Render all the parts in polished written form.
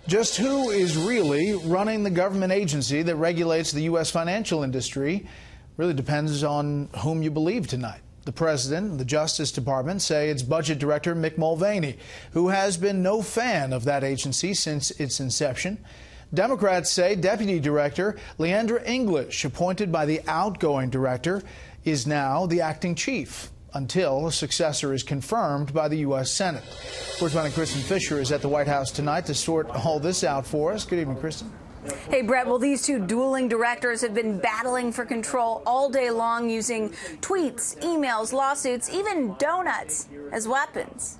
Just who is really running the government agency that regulates the U.S. financial industry really depends on whom you believe tonight. The President and the Justice Department say it's Budget Director Mick Mulvaney, who has been no fan of that agency since its inception. Democrats say Deputy Director Leandra English, appointed by the outgoing director, is now the acting chief until a successor is confirmed by the U.S. Senate. Correspondent Kristen Fisher is at the White House tonight to sort all this out for us. Good evening, Kristen. Hey, Brett. Well, these two dueling directors have been battling for control all day long, using tweets, emails, lawsuits, even donuts as weapons.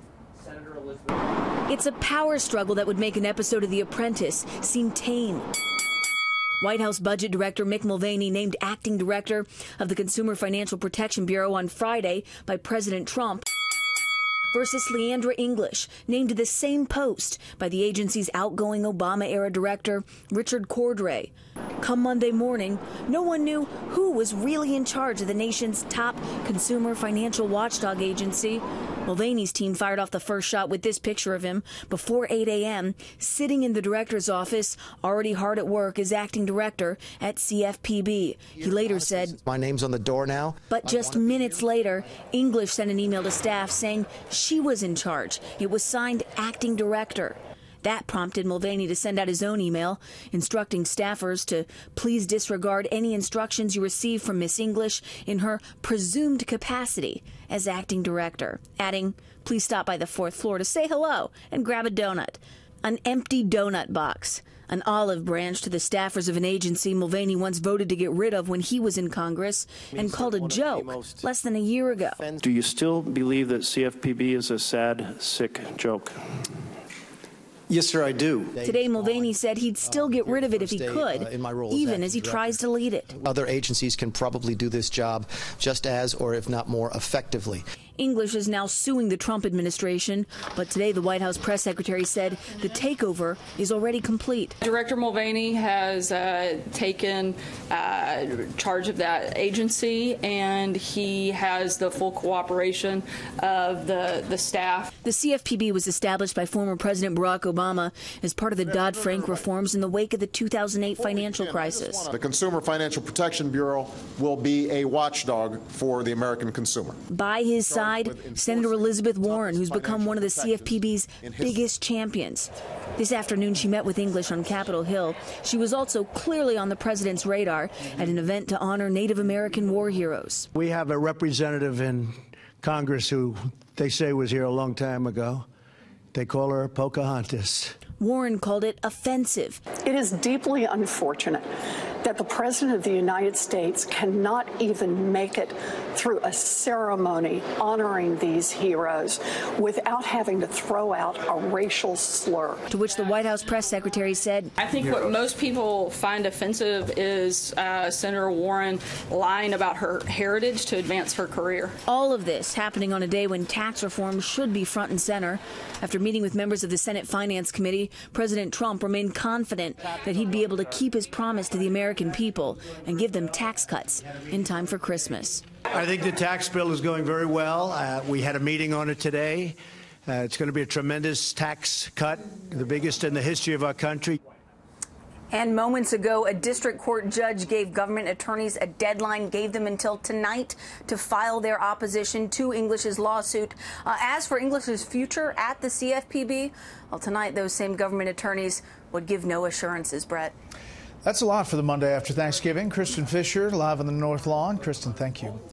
It's a power struggle that would make an episode of The Apprentice seem tame. White House Budget Director Mick Mulvaney named acting director of the Consumer Financial Protection Bureau on Friday by President Trump versus Leandra English, named to the same post by the agency's outgoing Obama-era director, Richard Cordray. Come Monday morning, no one knew who was really in charge of the nation's top consumer financial watchdog agency. Mulvaney's team fired off the first shot with this picture of him before 8 a.m., sitting in the director's office, already hard at work as acting director at CFPB. He later said, "My name's on the door now." But just minutes later, English sent an email to staff saying she was in charge. It was signed acting director. That prompted Mulvaney to send out his own email, instructing staffers to please disregard any instructions you receive from Miss English in her presumed capacity as acting director, adding, please stop by the fourth floor to say hello and grab a donut. An empty donut box, an olive branch to the staffers of an agency Mulvaney once voted to get rid of when he was in Congress and called a joke less than a year ago. Do you still believe that CFPB is a sad, sick joke? Yes, sir, I do. Today, Mulvaney said he'd still get rid of it if he could, even as he tries to lead it. Other agencies can probably do this job just as, or if not more effectively. English is now suing the Trump administration, but today the White House press secretary said the takeover is already complete. Director Mulvaney has taken charge of that agency, and he has the full cooperation of the staff. The CFPB was established by former President Barack Obama as part of the Dodd-Frank reforms in the wake of the 2008 financial crisis. The Consumer Financial Protection Bureau will be a watchdog for the American consumer. By his side, Senator Elizabeth Warren, who's become one of the CFPB's biggest champions. This afternoon, she met with English on Capitol Hill. She was also clearly on the president's radar at an event to honor Native American war heroes. We have a representative in Congress who they say was here a long time ago. They call her Pocahontas. Warren called it offensive. It is deeply unfortunate that the President of the United States cannot even make it through a ceremony honoring these heroes without having to throw out a racial slur. To which the White House press secretary said, I think what most people find offensive is Senator Warren lying about her heritage to advance her career. All of this happening on a day when tax reform should be front and center. After meeting with members of the Senate Finance Committee, President Trump remained confident that he'd be able to keep his promise to the American people and give them tax cuts in time for Christmas. I think the tax bill is going very well. We had a meeting on it today. It's going to be a tremendous tax cut, the biggest in the history of our country. And moments ago, a district court judge gave government attorneys a deadline, gave them until tonight to file their opposition to English's lawsuit. As for English's future at the CFPB, well, tonight those same government attorneys would give no assurances, Brett. That's a lot for the Monday after Thanksgiving. Kristen Fisher, live on the North Lawn. Kristen, thank you.